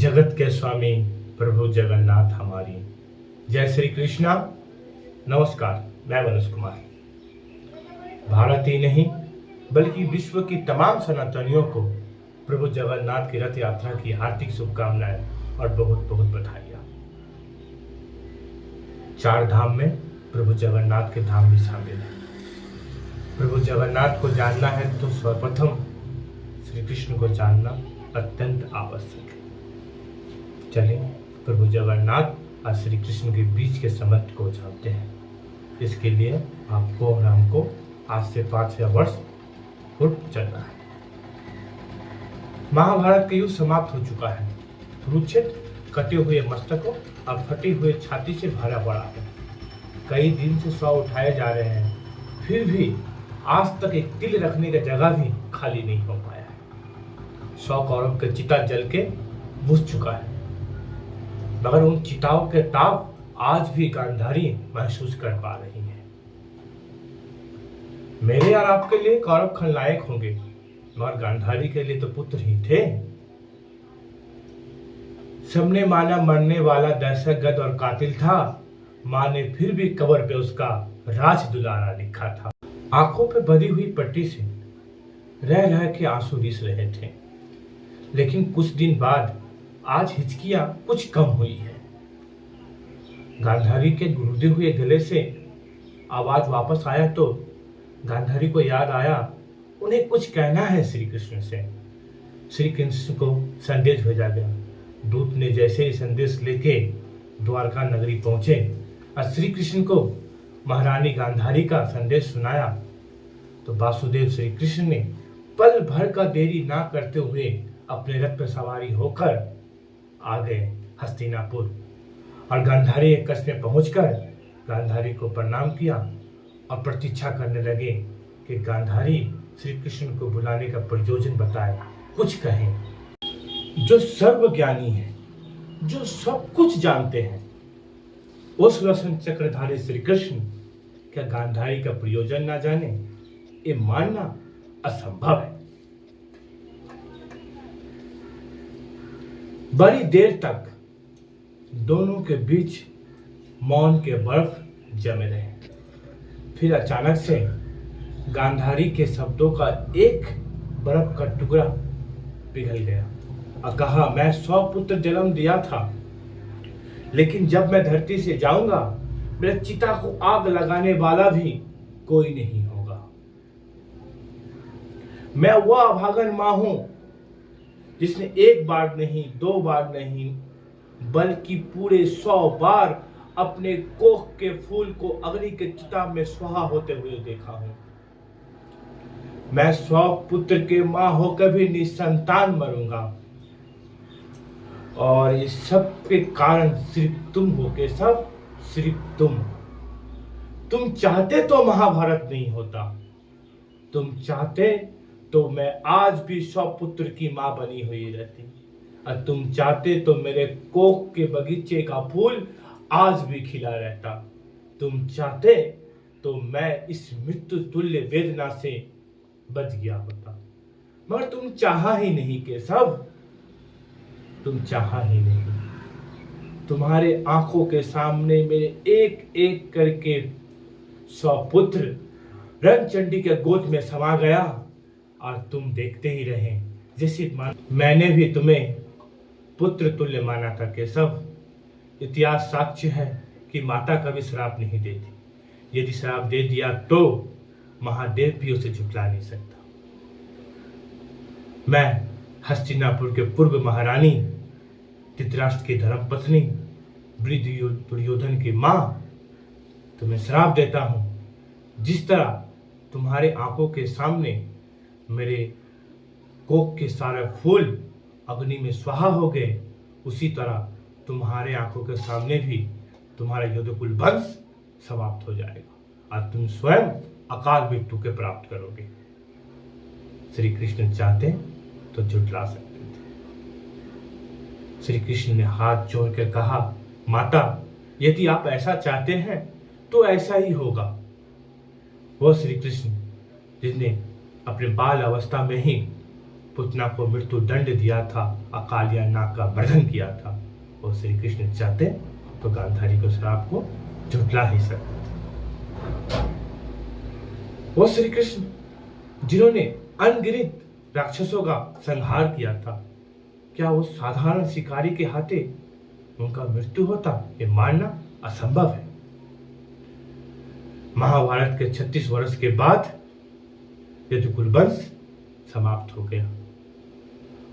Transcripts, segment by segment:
जगत के स्वामी प्रभु जगन्नाथ हमारी जय श्री कृष्णा। नमस्कार, मैं मनोज कुमार। भारत ही नहीं बल्कि विश्व की तमाम सनातनियों को प्रभु जगन्नाथ की रथ यात्रा की हार्दिक शुभकामनाएं और बहुत बहुत बधाइयां। चार धाम में प्रभु जगन्नाथ के धाम भी शामिल है। प्रभु जगन्नाथ को जानना है तो सर्वप्रथम श्री कृष्ण को जानना अत्यंत आवश्यक है। चलिए प्रभु जगन्नाथ और श्री कृष्ण के बीच के संबंध को जानते हैं। इसके लिए आपको और हमको आज से 5,000 वर्ष पूर्व चलना है। महाभारत का युग समाप्त हो चुका है। कुरुक्षेत्र कटे हुए मस्तकों और फटी हुए छाती से भरा पड़ा है। कई दिन से सौ उठाए जा रहे हैं, फिर भी आज तक एक तिल रखने का जगह भी खाली नहीं हो पाया है। 100 कौरव का चिता जल के बुझ चुका है, मगर उन चिताओं के ताप आज भी गांधारी महसूस कर पा रही है। मेरे और आपके लिए कौरव खलनायक होंगे, मगर गांधारी के लिए तो पुत्र ही थे। सबने माना मरने वाला दहशतगर्द और कातिल था, मां ने फिर भी कब्र पे उसका राज दुलारा लिखा था। आंखों पे बधी हुई पट्टी से रह रह के आंसू रिस रहे थे, लेकिन कुछ दिन बाद आज हिचकियां कुछ कम हुई है। गांधारी के गुरुदे हुए गले से आवाज वापस आया तो गांधारी को याद आया उन्हें कुछ कहना है श्री कृष्ण से। श्री कृष्ण को संदेश भेजा गया। दूत ने जैसे ही संदेश लेके द्वारका नगरी पहुंचे और श्री कृष्ण को महारानी गांधारी का संदेश सुनाया तो वासुदेव श्री कृष्ण ने पल भर का देरी ना करते हुए अपने रथ पर सवारी होकर आ गए हस्तिनापुर और गांधारी के कस्बे में पहुंचकर गांधारी को प्रणाम किया और प्रतीक्षा करने लगे कि गांधारी श्री कृष्ण को बुलाने का प्रयोजन बताए, कुछ कहें। जो सर्वज्ञानी है, जो सब कुछ जानते हैं, उस सुदर्शन चक्रधारी श्री कृष्ण क्या गांधारी का प्रयोजन ना जाने, ये मानना असंभव है। बड़ी देर तक दोनों के बीच मौन के बर्फ जमे रहे। फिर अचानक से गांधारी के शब्दों का एक बर्फ का टुकड़ा पिघल गया और कहा, मैं 100 पुत्र जन्म दिया था, लेकिन जब मैं धरती से जाऊंगा मेरे चिता को आग लगाने वाला भी कोई नहीं होगा। मैं वह अभागन मां हूं जिसने एक बार नहीं, 2 बार नहीं, बल्कि पूरे 100 बार अपने कोख के फूल को अग्नि के चिता में स्वाहा होते हुए देखा हूं। मैं 100 पुत्र के मां होकर भी निसंतान मरूंगा और इस सब के कारण सिर्फ तुम हो के सब, सिर्फ तुम चाहते तो महाभारत नहीं होता। तुम चाहते तो मैं आज भी 100 पुत्र की मां बनी हुई रहती और तुम चाहते तो मेरे कोख के बगीचे का फूल आज भी खिला रहता। तुम चाहते तो मैं इस मृत्यु तुल्य वेदना से बच गया होता, मगर तुम चाहा ही नहीं के सब, तुम चाहा ही नहीं। तुम्हारे आंखों के सामने मेरे एक एक करके 100 पुत्र रणचंडी के गोद में समा गया और तुम देखते ही रहे जैसे मैंने भी तुम्हें पुत्र तुल्य माना था केशव। इतिहास साक्ष्य है कि माता कभी श्राप नहीं देती। यदि श्राप दे दिया तो महादेव भी उसे झुठला नहीं सकता। मैं हस्तिनापुर के पूर्व महारानी धृतराष्ट्र की धर्मपत्नी वृद्ध दुर्योधन की मां तुम्हें श्राप देता हूं। जिस तरह तुम्हारे आंखों के सामने मेरे कोख के सारे फूल अग्नि में स्वाहा हो गए, उसी तरह तुम्हारे आंखों के सामने भी तुम्हारा यदुकुल वंश समाप्त हो जाएगा और तुम स्वयं अकाल मृत्यु के प्राप्त करोगे। श्री कृष्ण चाहते तो झुठला सकते थे। श्री कृष्ण ने हाथ जोड़ कर कहा, माता यदि आप ऐसा चाहते हैं तो ऐसा ही होगा। वह श्री कृष्ण जिसने अपने बाल अवस्था में ही पुतना को मृत्यु दंड दिया था, अकालिया नाग का वर्धन किया था, वो श्री कृष्ण चाहते तो गांधारी को श्राप को झुठला ही सकते। वो श्री कृष्ण जिन्होंने अनगिनत राक्षसों का संहार किया था, क्या वो साधारण शिकारी के हाथे उनका मृत्यु होता? ये मानना असंभव है। महाभारत के 36 वर्ष के बाद यदुकुल वंश समाप्त हो गया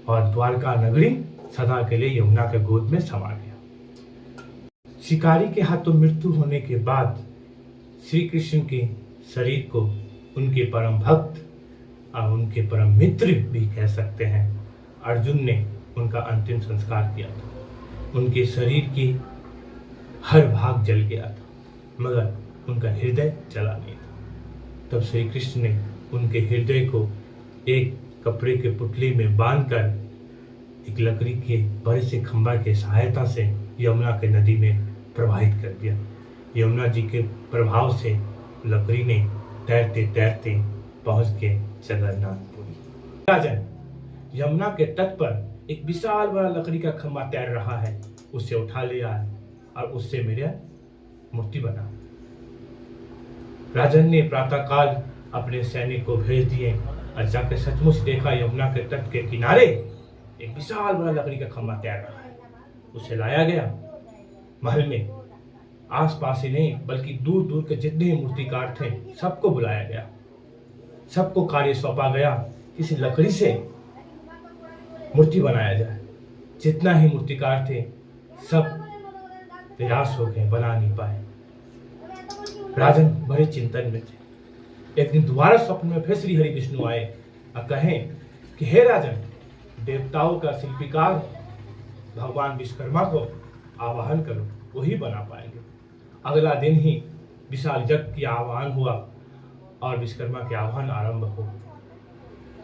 और द्वारका नगरी सदा के लिए यमुना के गोद में समा गया। शिकारी के हाथों मृत्यु होने के बाद श्री कृष्ण के शरीर को उनके परम भक्त और उनके परम मित्र भी कह सकते हैं, अर्जुन ने उनका अंतिम संस्कार किया था। उनके शरीर की हर भाग जल गया था, मगर उनका हृदय जला नहीं था। तब श्री कृष्ण ने उनके हृदय को एक कपड़े के पुतली में बांधकर एक लकड़ी के बड़े से खंभा की सहायता से यमुना के नदी में प्रवाहित कर दिया। यमुना जी के प्रभाव से लकड़ी ने तैरते तैरते पहुंच के जगन्नाथपुरी। राजन, यमुना के तट पर एक विशाल बड़ा लकड़ी का खंभा तैर रहा है, उसे उठा ले आए और उससे मेरा मूर्ति बना। राजन ने प्रातःकाल अपने सैनिक को भेज दिए और जाकर सचमुच देखा यमुना के तट के किनारे एक विशाल बड़ा लकड़ी का खंभा तैर रहा है। उसे लाया गया महल में। आसपास ही नहीं बल्कि दूर दूर के जितने ही मूर्तिकार थे सबको बुलाया गया, सबको कार्य सौंपा गया, किसी लकड़ी से मूर्ति बनाया जाए। जितना ही मूर्तिकार थे सब निराश हो गए, बना नहीं पाए। राजन बड़े चिंतन में थे। एक दिन दोबारा स्वप्न में फिर श्री हरि विष्णु आए और कहें कि हे राजन, देवताओं का शिल्पीकार भगवान विश्वकर्मा को आवाहन करो, वही बना पाएंगे। अगला दिन ही विशाल यज्ञ की आह्वान हुआ और विश्वकर्मा के आह्वान आरंभ हो।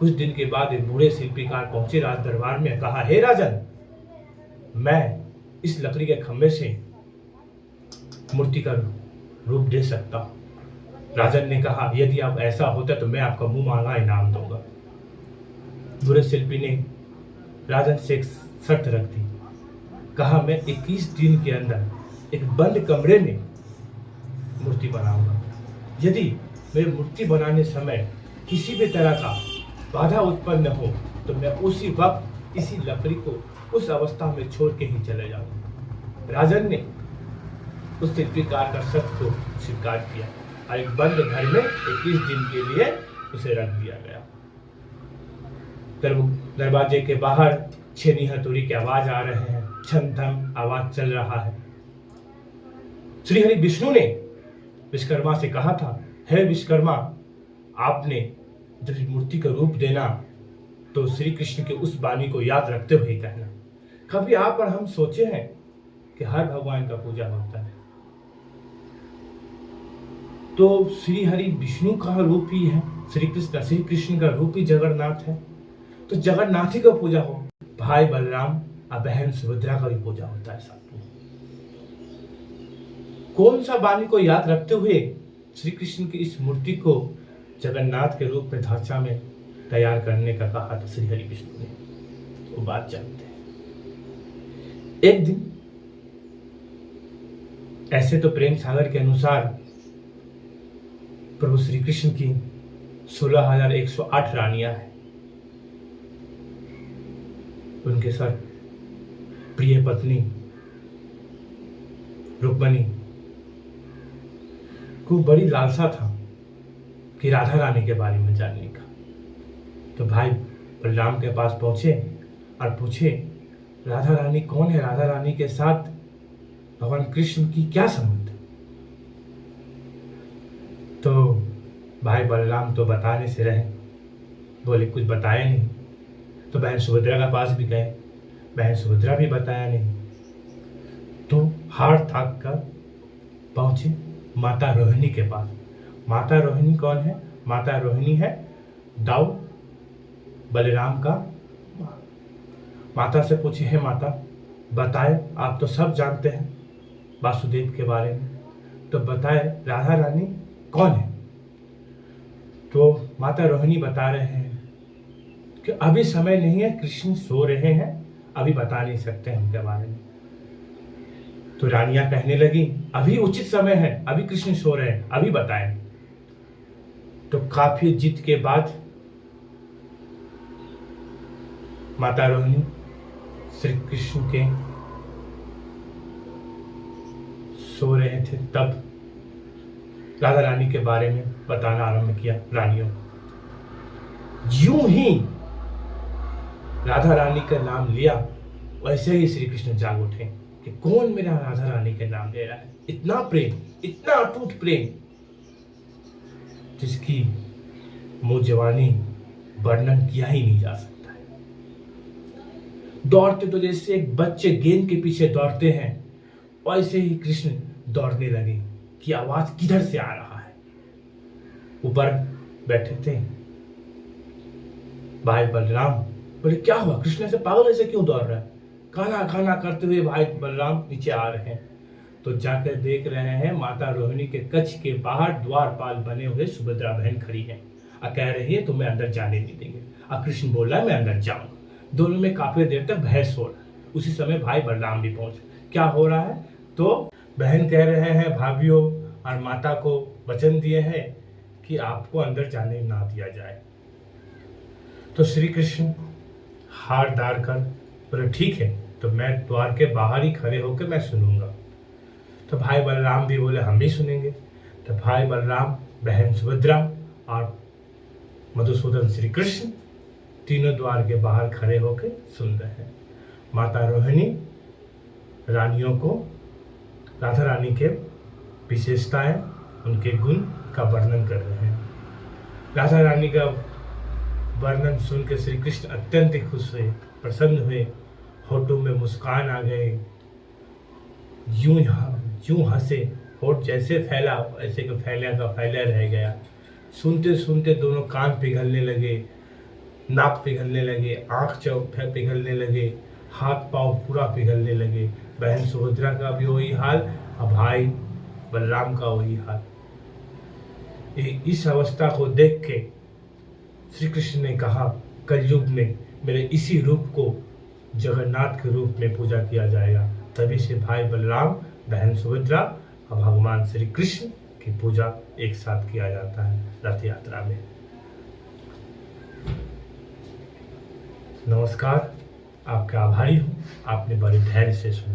कुछ दिन के बाद एक बूढ़े शिल्पीकार पहुंचे राज दरबार में, कहा हे राजन, मैं इस लकड़ी के खंभे से मूर्ति का रूप दे सकता हूं। राजन ने कहा यदि आप ऐसा होता तो मैं आपका मुंह मांगा इनाम दूंगा। बूढ़े शिल्पी ने राजन से एक शर्त रख दी, कहा मैं 21 दिन के अंदर एक बंद कमरे में मूर्ति बनाऊंगा। यदि मेरी मूर्ति बनाने समय किसी भी तरह का बाधा उत्पन्न हो तो मैं उसी वक्त इसी लकड़ी को उस अवस्था में छोड़ के ही चले जाऊंगा। राजन ने उस शिल्पीकार का शर्त को स्वीकार किया और एक बंद घर में 21 दिन के लिए उसे रख दिया गया। दरवाजे के बाहर छेनी हथौड़ी की आवाज आ रहे हैं, छम छम आवाज चल रहा है। श्री हरि विष्णु ने विश्वकर्मा से कहा था, हे विश्वकर्मा, आपने जब मूर्ति का रूप देना तो श्री कृष्ण के उस वाणी को याद रखते हुए कहना। कभी आप और हम सोचे हैं कि हर भगवान का पूजा होता है तो श्री हरि विष्णु का रूप ही है, श्री कृष्ण का रूप ही जगन्नाथ है, तो जगन्नाथ ही का पूजा हो। भाई बलराम और बहन सुभद्रा का भी पूजा होता है साथ में। कौन सा वाणी को याद रखते हुए श्री कृष्ण की इस मूर्ति को जगन्नाथ के रूप में ढांचा में तैयार करने का कहा था श्री हरि विष्णु ने, वो बात जानते हैं। एक दिन ऐसे तो प्रेम सागर के अनुसार प्रभु श्री कृष्ण की 16,108 रानियां हैं। उनके साथ प्रिय पत्नी रुक्मणी को बड़ी लालसा था कि राधा रानी के बारे में जानने का। तो भाई बलराम के पास पहुंचे और पूछे, राधा रानी कौन है? राधा रानी के साथ भगवान कृष्ण की क्या संबंध है? तो भाई बलराम तो बताने से रहे, बोले कुछ बताया नहीं। तो बहन सुभद्रा के पास भी गए, बहन सुभद्रा भी बताया नहीं। तो हार थाक कर पहुंचे माता रोहिणी के पास। माता रोहिणी कौन है? माता रोहिणी है दाऊ बलराम का माँ। माता से पूछे, है माता बताए, आप तो सब जानते हैं वासुदेव के बारे में, तो बताए राधा रानी कौन है? तो माता रोहिणी बता रहे हैं कि अभी समय नहीं है, कृष्ण सो रहे हैं, अभी बता नहीं सकते उनके बारे में। तो रानियां कहने लगी अभी उचित समय है, अभी कृष्ण सो रहे हैं, अभी बताएं। तो काफी जिद के बाद माता रोहिणी श्री कृष्ण के सो रहे थे, तब राधा रानी के बारे में बताना आरंभ किया रानियों को। यूं ही राधा रानी का नाम लिया, वैसे ही श्री कृष्ण जाग उठे कि कौन मेरा राधा रानी के नाम ले रहा है। इतना प्रेम, इतना अटूट प्रेम, जिसकी मुझजवानी वर्णन किया ही नहीं जा सकता है। दौड़ते तो जैसे एक बच्चे गेंद के पीछे दौड़ते हैं, वैसे ही कृष्ण दौड़ने लगे कि आवाज किधर से आ रहा है। ऊपर बैठे थे भाई बलराम, बोले क्या हुआ, कृष्ण ऐसे पागल ऐसे क्यों दौड़ रहा है। खाना खाना करते हुए भाई बलराम नीचे आ रहे हैं, तो जाकर देख रहे हैं माता रोहिणी के कक्ष के बाहर द्वारपाल बने हुए सुभद्रा बहन खड़ी है और कह रही है तुम्हें अंदर जाने नहीं देंगे। और कृष्ण बोल रहा है मैं अंदर जाऊंगा। दोनों में काफी देर तक बहस हो रहा है। उसी समय भाई बलराम भी पहुंचे। क्या हो रहा है, तो बहन कह रहे हैं भाभीियों और माता को वचन दिए हैं कि आपको अंदर जाने ना दिया जाए। तो श्री कृष्ण हार डाल कर बोले ठीक है, तो मैं द्वार के बाहर ही खड़े होकर मैं सुनूंगा। तो भाई बलराम भी बोले हम भी सुनेंगे। तो भाई बलराम, बहन सुभद्रा और मधुसूदन श्री कृष्ण तीनों द्वार के बाहर खड़े होकर सुन रहे हैं। माता रोहिणी रानियों को राधा रानी के विशेषताएं, उनके गुण का वर्णन कर रहे हैं। राधा रानी का वर्णन सुनकर श्री कृष्ण अत्यंत खुश हुए, प्रसन्न हुए, होठों में मुस्कान आ गए। यूं हंसे, होठ जैसे फैला ऐसे कि फैला रह गया। सुनते सुनते दोनों कान पिघलने लगे, नाक पिघलने लगे, आँख पिघलने लगे, हाथ पांव पूरा पिघलने लगे। बहन सुभद्रा का भी वही हाल और भाई बलराम का वही हाल। इस अवस्था को देख के श्री कृष्ण ने कहा कलयुग में मेरे इसी रूप को जगन्नाथ के रूप में पूजा किया जाएगा। तभी से भाई बलराम, बहन सुभद्रा और भगवान श्री कृष्ण की पूजा एक साथ किया जाता है रथ यात्रा में। नमस्कार, आपका आभारी हूँ, आपने बड़े धैर्य से सुना।